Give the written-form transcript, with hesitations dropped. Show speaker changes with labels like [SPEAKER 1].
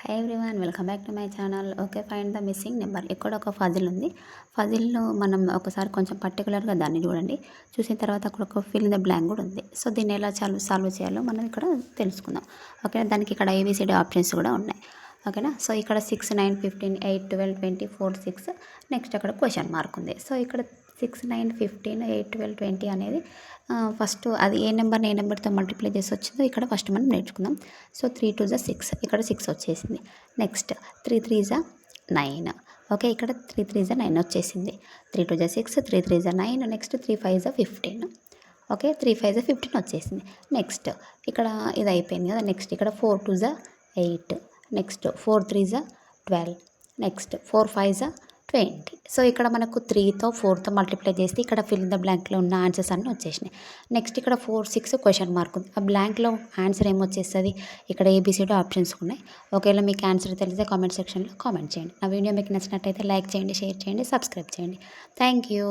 [SPEAKER 1] Hi everyone, welcome back to my channel. Okay, find the missing number. ఇక్కడ ఒక ఫజిల్ ఉంది. ఫజిల్‌లో మనం ఒకసారి కొంచెం పర్టిక్యులర్‌గా దాన్ని చూడండి. చూసిన తర్వాత అక్కడ ఒక ఫిల్ ఇన్ ద బ్లాంక్ కూడా ఉంది. సో దీన్ని ఎలా సాల్వ్ చేయాలో మనం ఇక్కడ తెలుసుకుందాం. ఓకే, దానికి ఇక్కడ ఏబిసిడి ఆప్షన్స్ కూడా ఉన్నాయి. ఓకేనా. సో ఇక్కడ 6, 9, 15, 8, 12, 20, 4, 6. నెక్స్ట్ అక్కడ క్వశ్చన్ మార్క్ ఉంది. సో ఇక్కడ 6, 9, 15, 8, 12, 20 అనేది ఫస్ట్ అది ఏ నెంబర్తో మల్టిప్లై చేసి వచ్చిందో ఇక్కడ ఫస్ట్ మనం నేర్చుకుందాం. సో 3 2 6, ఇక్కడ 6 వచ్చేసింది. నెక్స్ట్ 3 3 9. ఓకే, ఇక్కడ 3 3 9 వచ్చేసింది. 3 2 6, 3 3 9. నెక్స్ట్ 3 5 15. ఓకే, 3 5 15 వచ్చేసింది. నెక్స్ట్ ఇక్కడ ఇది అయిపోయింది కదా. నెక్స్ట్ ఇక్కడ 4 2 8. నెక్స్ట్ 4 3 12. నెక్స్ట్ 4 5 20. సో ఇక్కడ మనకు 3తో 4తో మల్టిప్లై చేస్తే ఇక్కడ ఫిల్ ఇన్ ద బ్లాంక్లో ఉన్న ఆన్సర్స్ అన్నీ వచ్చేసినాయి. నెక్స్ట్ ఇక్కడ 4 6 క్వశ్చన్ మార్క్ ఉంది. ఆ బ్లాంక్లో ఆన్సర్ ఏమొచ్చేస్తుంది? ఇక్కడ ఏబిసిడి ఆప్షన్స్ ఉన్నాయి. ఒకవేళ మీకు ఆన్సర్ తెలిస్తే కామెంట్ సెక్షన్లో కామెంట్ చేయండి. నా వీడియో మీకు నచ్చినట్టయితే లైక్ చేయండి, షేర్ చేయండి, సబ్స్క్రైబ్ చేయండి. Thank you.